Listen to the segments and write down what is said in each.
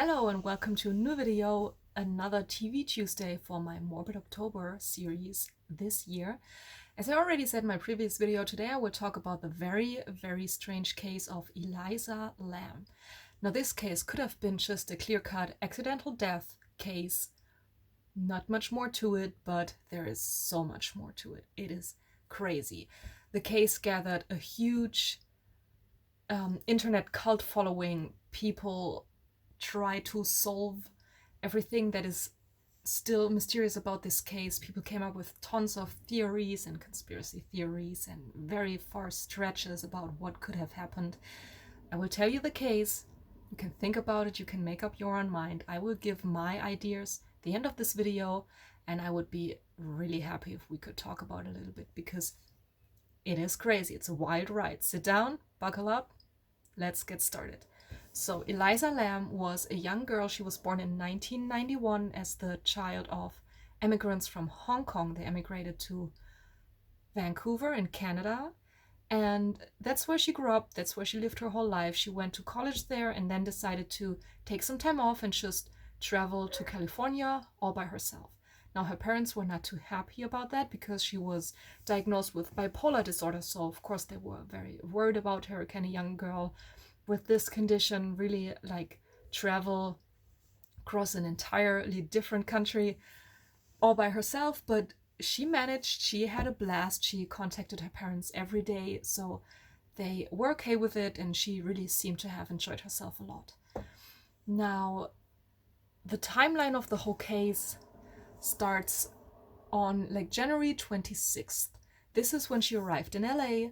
Hello and welcome to a new video, another TV Tuesday for my Morbid October series this year. As I already said in my previous video, today I will talk about the very strange case of Elisa Lam. Now this case could have been just a clear-cut accidental death case, not much more to it, but there is so much more to it. It is crazy. The case gathered a huge internet cult following. People try to solve everything that is still mysterious about this case. People came up with tons of theories and conspiracy theories and very far stretches about what could have happened. I will tell you the case. You can think about it. You can make up your own mind. I will give my ideas at the end of this video, and I would be really happy if we could talk about it a little bit because it is crazy. It's a wild ride. Sit down, buckle up. Let's get started. So Elisa Lam was a young girl. She was born in 1991 as the child of immigrants from Hong Kong. They emigrated to Vancouver in Canada, and that's where she grew up. That's where she lived her whole life. She went to college there and then decided to take some time off and just travel to California all by herself. Now, her parents were not too happy about that because she was diagnosed with bipolar disorder. So, of course, they were very worried about her. Can a young girl with this condition really travel across an entirely different country all by herself? But she managed. She had a blast. She contacted her parents every day. So they were okay with it. And she really seemed to have enjoyed herself a lot. Now, the timeline of the whole case starts on January 26th. This is when she arrived in LA.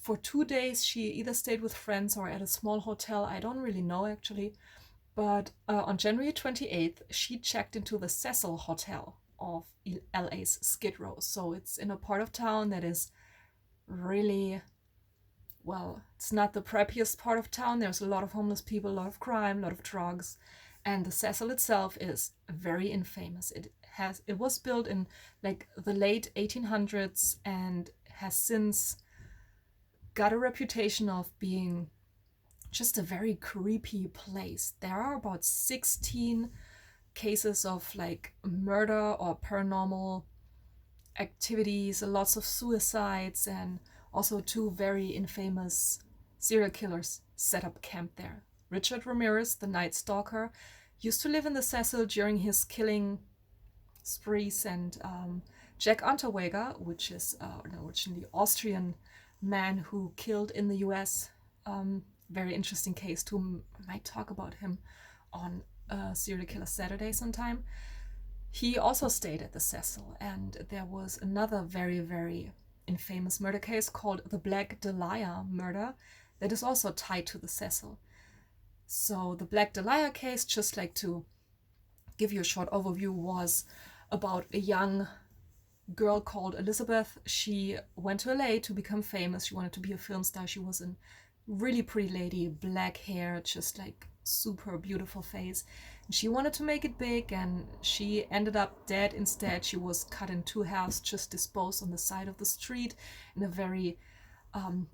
For 2 days, she either stayed with friends or at a small hotel. I don't really know actually. But on January 28th, she checked into the Cecil Hotel of LA's Skid Row. So it's in a part of town that is really, well, it's not the preppiest part of town. There's a lot of homeless people, a lot of crime, a lot of drugs. And the Cecil itself is very infamous. It was built in the late 1800s and has since got a reputation of being just a very creepy place. There are about 16 cases of murder or paranormal activities, lots of suicides, and also 2 very infamous serial killers set up camp there. Richard Ramirez, the Night Stalker, used to live in the Cecil during his killing sprees, and Jack Unterweger, which is an originally Austrian man who killed in the US. Very interesting case too. I might talk about him on Serial Killer Saturday sometime. He also stayed at the Cecil, and there was another very infamous murder case called the Black Dahlia murder that is also tied to the Cecil. So the Black Dahlia case, just to give you a short overview, was about a young girl called Elizabeth. She went to LA to become famous. She wanted to be a film star. She was a really pretty lady, black hair, just super beautiful face. And she wanted to make it big, and she ended up dead instead. She was cut in 2 halves, just disposed on the side of the street in a very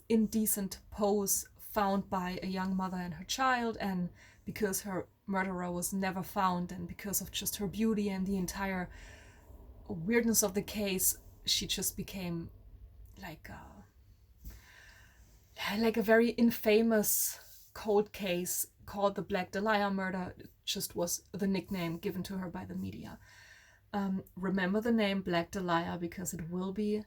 indecent pose, found by a young mother and her child. And because her murderer was never found, and because of just her beauty and the entire weirdness of the case, she just became a very infamous cold case called the Black Dahlia murder. It just was the nickname given to her by the media. Remember the name Black Dahlia because it will be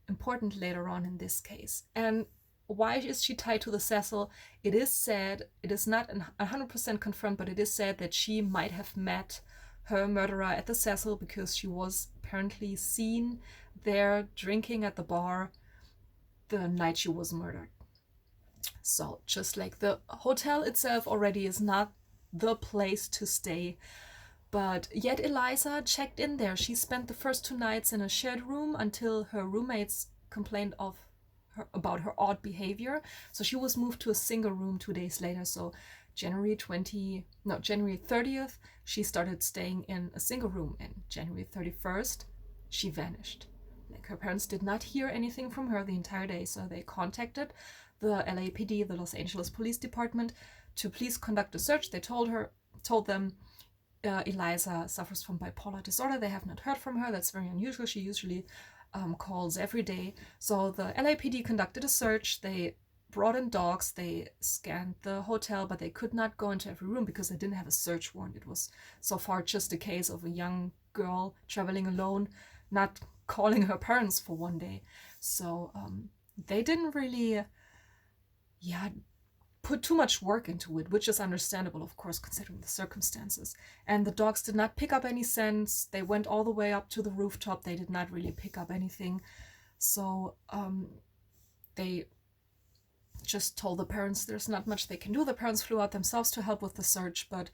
important later on in this case. And why is she tied to the Cecil? It is said, it is not 100% confirmed, but it is said that she might have met her murderer at the Cecil because she was apparently seen there drinking at the bar the night she was murdered. So just the hotel itself already is not the place to stay, but yet Elisa checked in there. She spent the first 2 nights in a shared room until her roommates complained about her odd behavior. So she was moved to a single room 2 days later. So January 30th, she started staying in a single room, and January 31st, she vanished. Her parents did not hear anything from her the entire day, so they contacted the LAPD, the Los Angeles Police Department, to please conduct a search. They told them Elisa suffers from bipolar disorder. They have not heard from her. That's very unusual. She usually calls every day. So the LAPD conducted a search. They brought in dogs. They scanned the hotel, but they could not go into every room because they didn't have a search warrant. It was so far just a case of a young girl traveling alone, not calling her parents for one day. So they didn't really, put too much work into it, which is understandable, of course, considering the circumstances. And the dogs did not pick up any scents. They went all the way up to the rooftop. They did not really pick up anything. So they just told the parents there's not much they can do. The parents flew out themselves to help with the search, but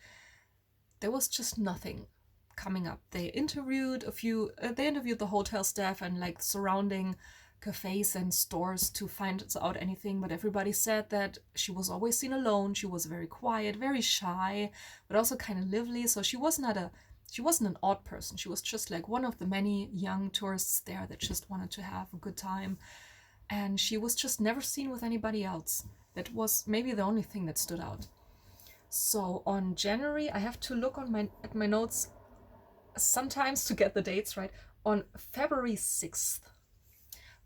there was just nothing coming up. They interviewed the hotel staff and like surrounding cafes and stores to find out anything, but everybody said that she was always seen alone. She was very quiet, very shy, but also kind of lively. So she wasn't an odd person. She was just like one of the many young tourists there that just wanted to have a good time. And she was just never seen with anybody else. That was maybe the only thing that stood out. So on January, I have to look at my notes sometimes to get the dates right. On February 6th,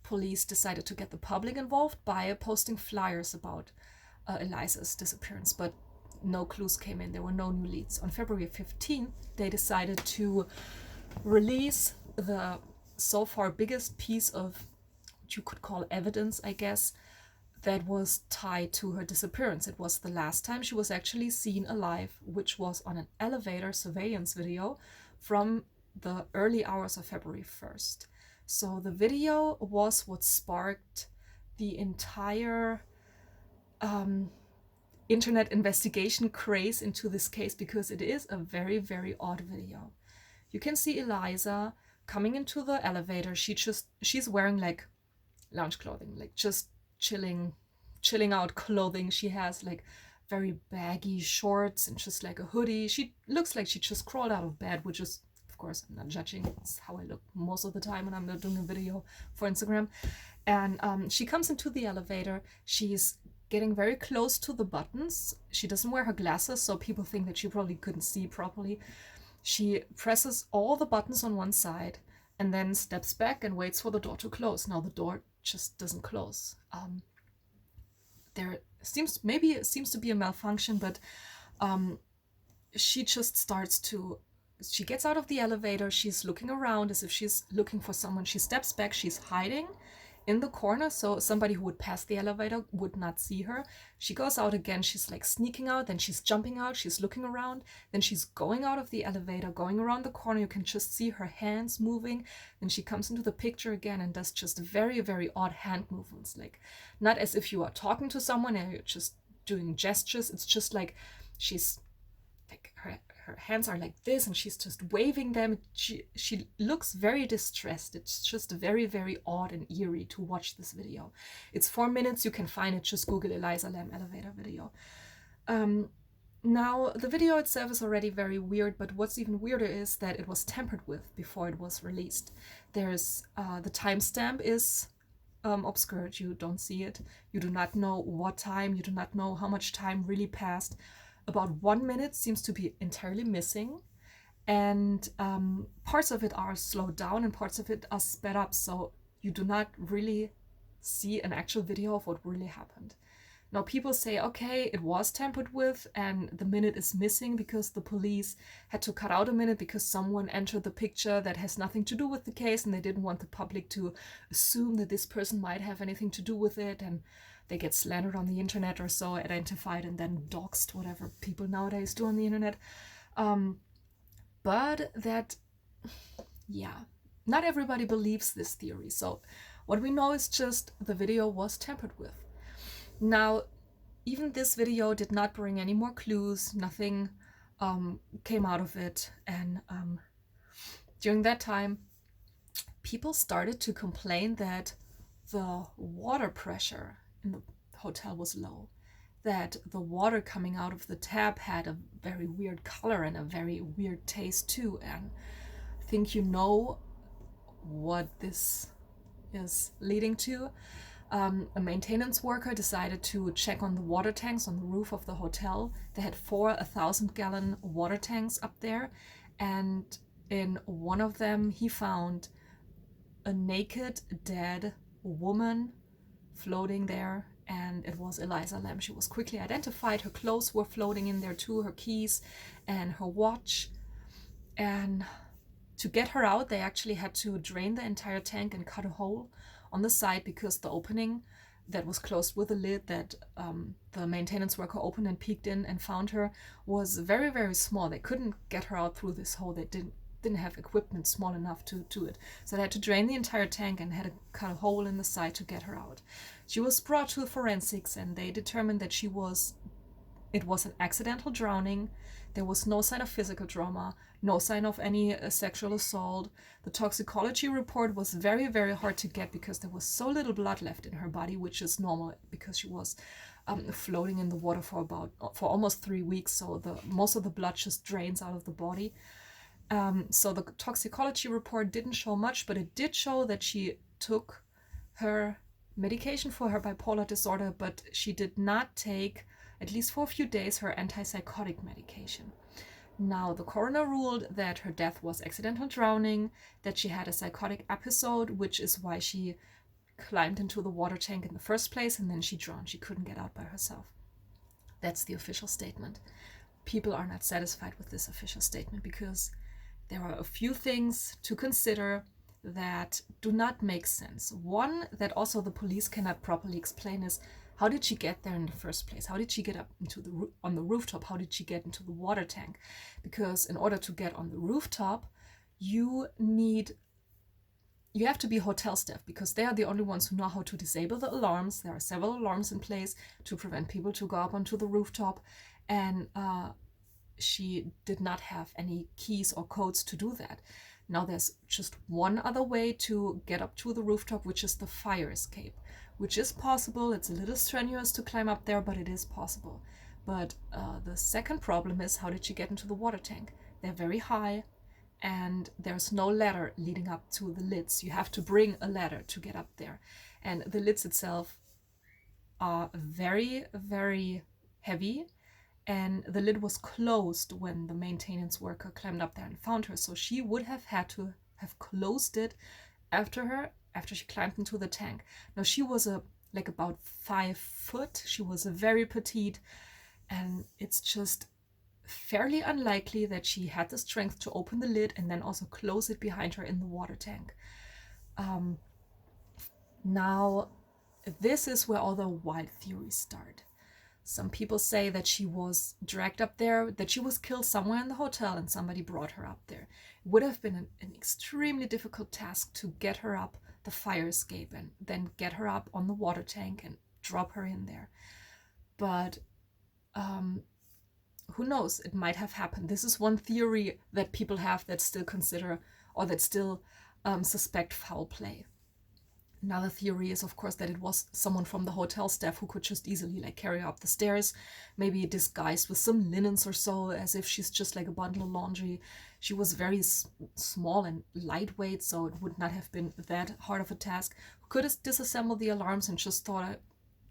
police decided to get the public involved by posting flyers about Elisa's disappearance, but no clues came in. There were no new leads. On February 15th, they decided to release the so far biggest piece of what you could call evidence, I guess, that was tied to her disappearance. It was the last time she was actually seen alive, which was on an elevator surveillance video from the early hours of February 1st. So the video was what sparked the entire internet investigation craze into this case, because it is a very, very odd video. You can see Elisa coming into the elevator. She's wearing like lounge clothing, like just chilling out clothing. She has like very baggy shorts and just like a hoodie. She looks like she just crawled out of bed, which is, of course, I'm not judging. It's how I look most of the time when I'm not doing a video for Instagram. And she comes into the elevator. She's getting very close to the buttons. She doesn't wear her glasses, so people think that she probably couldn't see properly. She presses all the buttons on one side and then steps back and waits for the door to close. Now the door just doesn't close. It seems to be a malfunction, but she just starts to. She gets out of the elevator. She's looking around as if she's looking for someone. She steps back. She's hiding in the corner, so somebody who would pass the elevator would not see her. She goes out again. She's like sneaking out. Then she's jumping out. She's looking around. Then she's going out of the elevator, going around the corner. You can just see her hands moving. Then she comes into the picture again and does just very, very odd hand movements. Like, not as if you are talking to someone and you're just doing gestures. It's just like she's like her hands are like this and she's just waving them. She looks very distressed. It's just very, very odd and eerie to watch this video. It's 4 minutes. You can find it. Just Google Elisa Lam elevator video. Now, the video itself is already very weird, but what's even weirder is that it was tampered with before it was released. There's the timestamp is obscured. You don't see it. You do not know what time. You do not know how much time really passed. About 1 minute seems to be entirely missing, and parts of it are slowed down and parts of it are sped up, so you do not really see an actual video of what really happened. Now, people say, okay, it was tampered with and the minute is missing because the police had to cut out a minute because someone entered the picture that has nothing to do with the case and they didn't want the public to assume that this person might have anything to do with it, and they get slandered on the internet or so, identified and then doxed, whatever people nowadays do on the internet. But that, not everybody believes this theory. So what we know is just the video was tampered with. Now, even this video did not bring any more clues. Nothing came out of it. And during that time, people started to complain that the water pressure in the hotel was low, that the water coming out of the tap had a very weird color and a very weird taste too. And I think you know what this is leading to. A maintenance worker decided to check on the water tanks on the roof of the hotel. They had 1,000-gallon water tanks up there, and in one of them he found a naked, dead woman floating there, and it was Elisa Lam. She was quickly identified. Her clothes were floating in there too, her keys and her watch. And to get her out, they actually had to drain the entire tank and cut a hole on the side, because the opening that was closed with a lid that the maintenance worker opened and peeked in and found her was very, very small. They couldn't get her out through this hole. They didn't have equipment small enough to do it. So they had to drain the entire tank and had to cut a hole in the side to get her out. She was brought to forensics, and they determined that it was an accidental drowning. There was no sign of physical trauma, no sign of any sexual assault. The toxicology report was very, very hard to get because there was so little blood left in her body, which is normal because she was floating in the water for almost 3 weeks. So most of the blood just drains out of the body. So the toxicology report didn't show much, but it did show that she took her medication for her bipolar disorder, but she did not take, at least for a few days, her antipsychotic medication. Now, the coroner ruled that her death was accidental drowning, that she had a psychotic episode, which is why she climbed into the water tank in the first place, and then she drowned. She couldn't get out by herself. That's the official statement. People are not satisfied with this official statement because there are a few things to consider that do not make sense. One that also the police cannot properly explain is, how did she get there in the first place? How did she get up on the rooftop? How did she get into the water tank? Because in order to get on the rooftop, you have to be hotel staff, because they are the only ones who know how to disable the alarms. There are several alarms in place to prevent people to go up onto the rooftop, and she did not have any keys or codes to do that. Now there's just one other way to get up to the rooftop, which is the fire escape, which is possible. It's a little strenuous to climb up there, but it is possible. But the second problem is, how did she get into the water tank? They're very high, and there's no ladder leading up to the lids. You have to bring a ladder to get up there. And the lids itself are very, very heavy, and the lid was closed when the maintenance worker climbed up there and found her. So she would have had to have closed it after she climbed into the tank. Now she was about 5 foot. She was very petite, and it's just fairly unlikely that she had the strength to open the lid and then also close it behind her in the water tank. Now, this is where all the wild theories start. Some people say that she was dragged up there, that she was killed somewhere in the hotel and somebody brought her up there. It would have been an extremely difficult task to get her up the fire escape and then get her up on the water tank and drop her in there. But who knows? It might have happened. This is one theory that people have that still consider, or that still suspect foul play. Another theory is, of course, that it was someone from the hotel staff who could just easily carry her up the stairs, maybe disguised with some linens or so, as if she's just like a bundle of laundry. She was very small and lightweight, so it would not have been that hard of a task. Could have disassembled the alarms and just thought,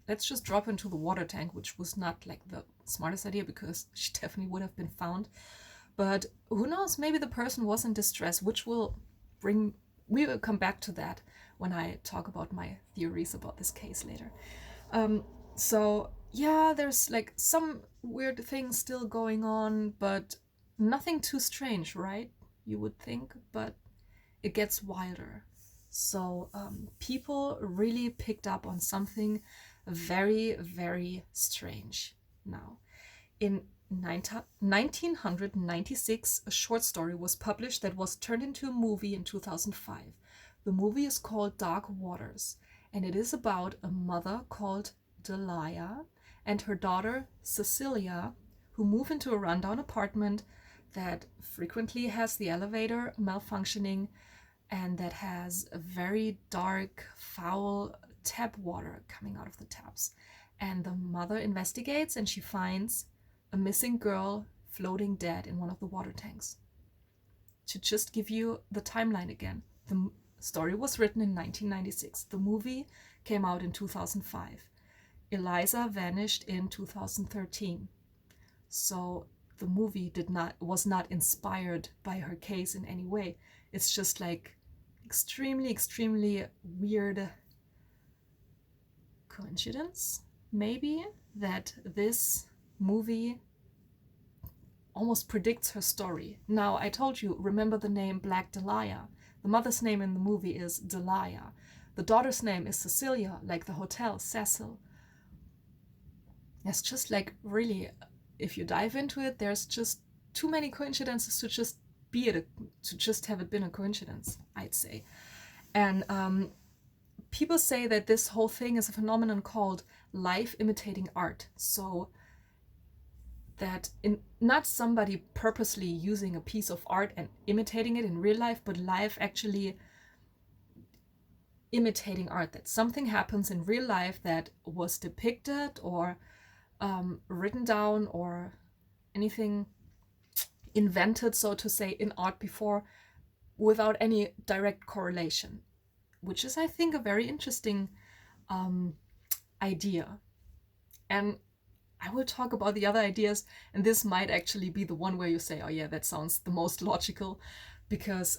let's just drop into the water tank, which was not the smartest idea, because she definitely would have been found. But who knows? Maybe the person was in distress, which we will come back to that when I talk about my theories about this case later. So yeah, there's some weird things still going on, but nothing too strange, right? You would think, but it gets wilder. So people really picked up on something very, very strange now. In 1996, a short story was published that was turned into a movie in 2005. The movie is called Dark Waters, and it is about a mother called Delia and her daughter Cecilia, who move into a rundown apartment that frequently has the elevator malfunctioning and that has a very dark, foul tap water coming out of the taps. And the mother investigates, and she finds a missing girl floating dead in one of the water tanks. To just give you the timeline again, the story was written in 1996. The movie came out in 2005. Elisa vanished in 2013. So the movie was not inspired by her case in any way. It's just like extremely weird coincidence, maybe, that this movie almost predicts her story. Now, I told you, remember the name Black Dahlia. The mother's name in the movie is Dahlia. The daughter's name is Cecilia, like the hotel, Cecil. It's just like, really, if you dive into it, there's just too many coincidences to just have it been a coincidence, I'd say. And people say that this whole thing is a phenomenon called life imitating art. So that not somebody purposely using a piece of art and imitating it in real life, but life actually imitating art. That something happens in real life that was depicted or written down or anything invented, so to say, in art before without any direct correlation, which is, I think, a very interesting idea. And I will talk about the other ideas, and this might actually be the one where you say, oh yeah, that sounds the most logical, because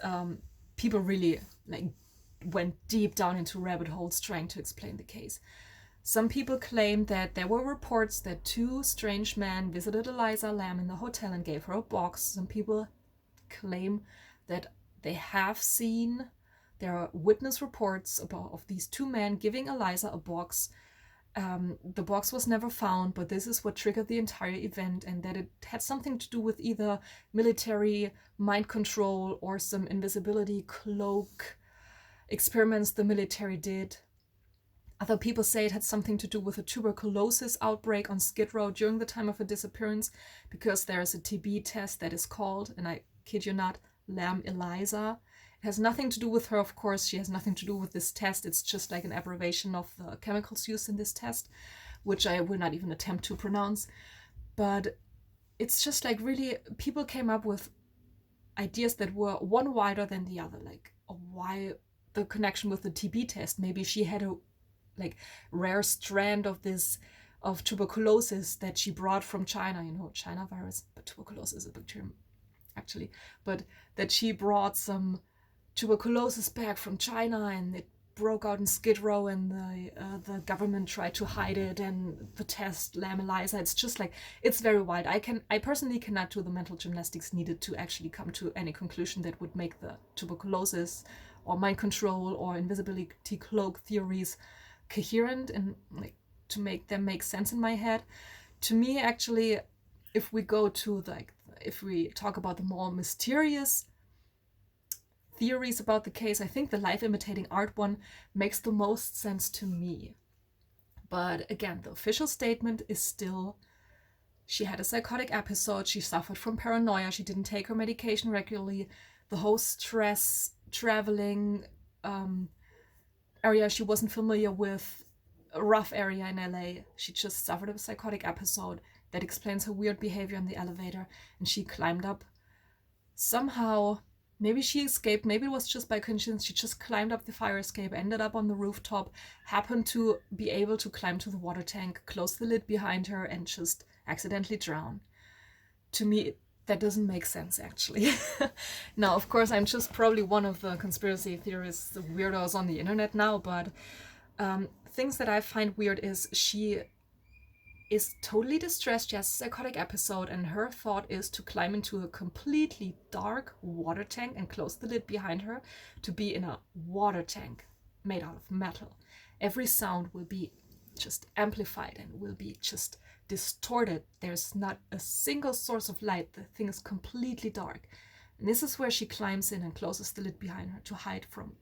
people really went deep down into rabbit holes trying to explain the case. Some people claim that there were reports that two strange men visited Elisa Lam in the hotel and gave her a box. Some people claim that they have seen, there are witness reports of these two men giving Elisa a box. The box was never found, but this is what triggered the entire event, and that it had something to do with either military mind control or some invisibility cloak experiments the military did. Other people say it had something to do with a tuberculosis outbreak on Skid Row during the time of her disappearance, because there is a TB test that is called, and I kid you not, Lam Elisa. It has nothing to do with her, of course. She has nothing to do with this test. It's just like an abbreviation of the chemicals used in this test, which I will not even attempt to pronounce. But it's just like, really, people came up with ideas that were one wider than the other. Like, why the connection with the TB test? Maybe she had a rare strand of tuberculosis that she brought from China, China virus, but tuberculosis is a bacterium actually, but that she brought some tuberculosis back from China and it broke out in Skid Row and the government tried to hide it, and the test Lam Elisa. It's just like, it's very wild. I personally cannot do the mental gymnastics needed to actually come to any conclusion that would make the tuberculosis or mind control or invisibility cloak theories coherent and to make them make sense in my head. To me, actually, if we talk about the more mysterious theories about the case, I think the life imitating art one makes the most sense to me. But again, the official statement is still, she had a psychotic episode, she suffered from paranoia, she didn't take her medication regularly, the whole stress, traveling, area she wasn't familiar with, a rough area in LA. She just suffered a psychotic episode that explains her weird behavior in the elevator, and she climbed up somehow. Maybe she escaped, maybe it was just by coincidence. She just climbed up the fire escape, ended up on the rooftop, happened to be able to climb to the water tank, close the lid behind her, and just accidentally drown. To me, that doesn't make sense, actually. Now, of course, I'm just probably one of the conspiracy theorists, the weirdos on the internet now, but things that I find weird is she is totally distressed. She has a psychotic episode, and her thought is to climb into a completely dark water tank and close the lid behind her, to be in a water tank made out of metal. Every sound will be just amplified and will be just distorted. There's not a single source of light. The thing is completely dark. And this is where she climbs in and closes the lid behind her to hide from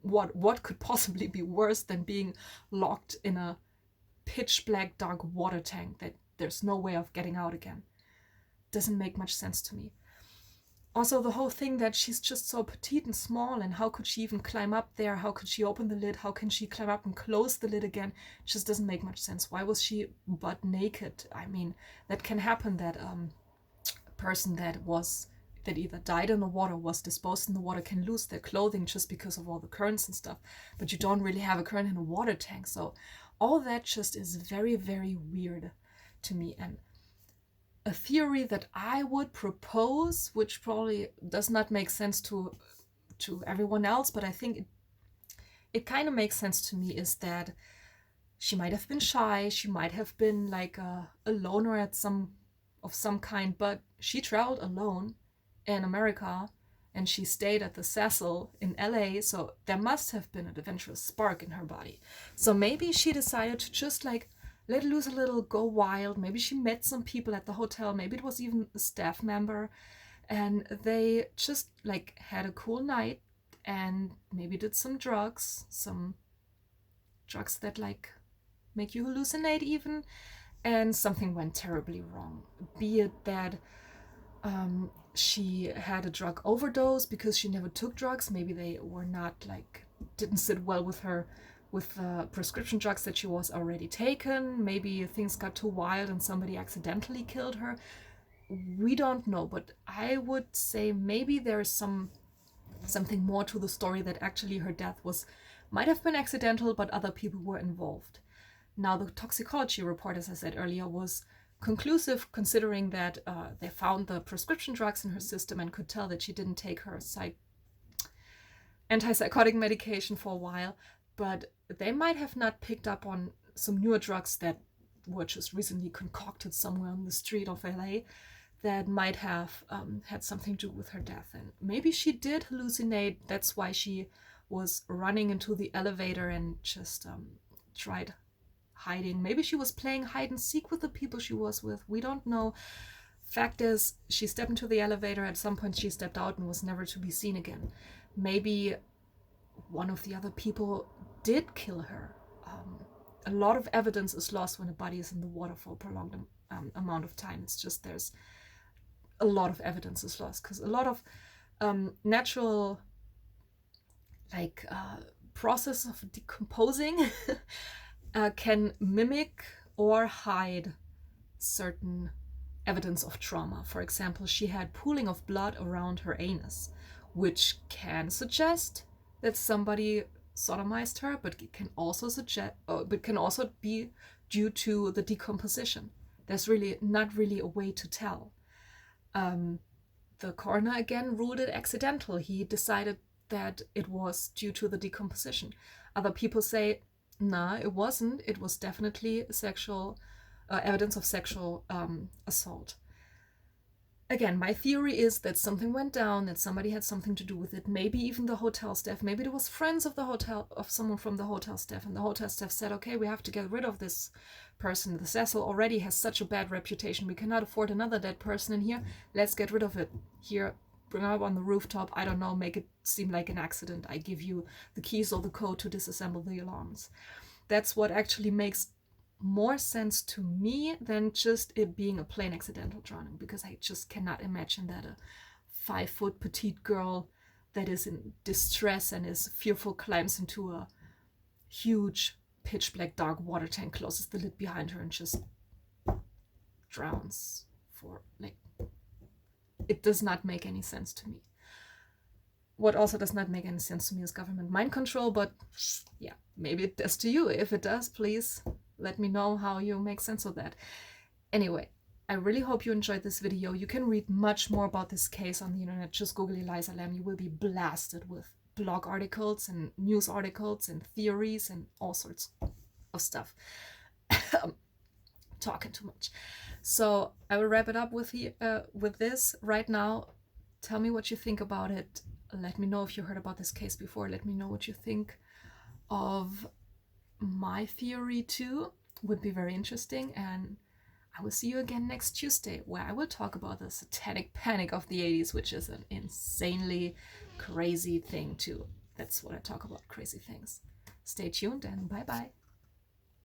what could possibly be worse than being locked in a pitch black dark water tank that there's no way of getting out again. Doesn't make much sense to me. Also, the whole thing that she's just so petite and small, and how could she even climb up there? How could she open the lid? How can she climb up and close the lid again? It just doesn't make much sense. Why was she butt naked? I mean, that can happen, that a person that was that either died in the water, was disposed in the water, can lose their clothing just because of all the currents and stuff. But you don't really have a current in a water tank. So all that just is very, very weird to me. And a theory that I would propose, which probably does not make sense to everyone else, but I think it kind of makes sense to me, is that she might have been shy. She might have been like a loner of some kind, but she traveled alone in America and she stayed at the Cecil in LA. So there must have been an adventurous spark in her body. So maybe she decided to just like let loose a little, go wild. Maybe she met some people at the hotel. Maybe it was even a staff member. And they just like had a cool night and maybe did some drugs that like make you hallucinate even. And something went terribly wrong. Be it that she had a drug overdose because she never took drugs. Maybe they were not like, didn't sit well with her with the prescription drugs that she was already taken. Maybe things got too wild and somebody accidentally killed her. We don't know, but I would say maybe there is something more to the story, that actually her death might have been accidental, but other people were involved. Now, the toxicology report, as I said earlier, was conclusive, considering that they found the prescription drugs in her system and could tell that she didn't take her antipsychotic medication for a while. But they might have not picked up on some newer drugs that were just recently concocted somewhere on the street of LA that might have had something to do with her death. And maybe she did hallucinate. That's why she was running into the elevator and just tried hiding. Maybe she was playing hide and seek with the people she was with. We don't know. Fact is, she stepped into the elevator. At some point she stepped out and was never to be seen again. Maybe one of the other people did kill her. A lot of evidence is lost when a body is in the water for a prolonged amount of time. It's just there's a lot of evidence is lost because a lot of natural process of decomposing can mimic or hide certain evidence of trauma. For example, she had pooling of blood around her anus, which can suggest that somebody sodomized her, but it can also be due to the decomposition. There's really not really a way to tell. The coroner again ruled it accidental. He decided that it was due to the decomposition. Other people say, nah, it wasn't. It was definitely sexual evidence of sexual assault. Again, my theory is that something went down, that somebody had something to do with it. Maybe even the hotel staff. Maybe there was friends of the hotel, of someone from the hotel staff, and the hotel staff said, okay, we have to get rid of this person. The Cecil already has such a bad reputation. We cannot afford another dead person in here. Let's get rid of it. Here, bring her up on the rooftop. I don't know, make it seem like an accident. I give you the keys or the code to disassemble the alarms. That's what actually makes more sense to me than just it being a plain accidental drowning, because I just cannot imagine that a 5-foot petite girl that is in distress and is fearful climbs into a huge pitch black dark water tank, closes the lid behind her, and just drowns. It does not make any sense to me. What also does not make any sense to me is government mind control, but yeah, maybe it does to you. If it does, please let me know how you make sense of that. Anyway, I really hope you enjoyed this video. You can read much more about this case on the internet. Just Google Elisa Lam. You will be blasted with blog articles and news articles and theories and all sorts of stuff. Talking too much. So I will wrap it up with this right now. Tell me what you think about it. Let me know if you heard about this case before. Let me know what you think of my theory too. Would be very interesting. And I will see you again next Tuesday, where I will talk about the satanic panic of the 80s, which is an insanely crazy thing too. That's what I talk about, crazy things. Stay tuned and bye bye.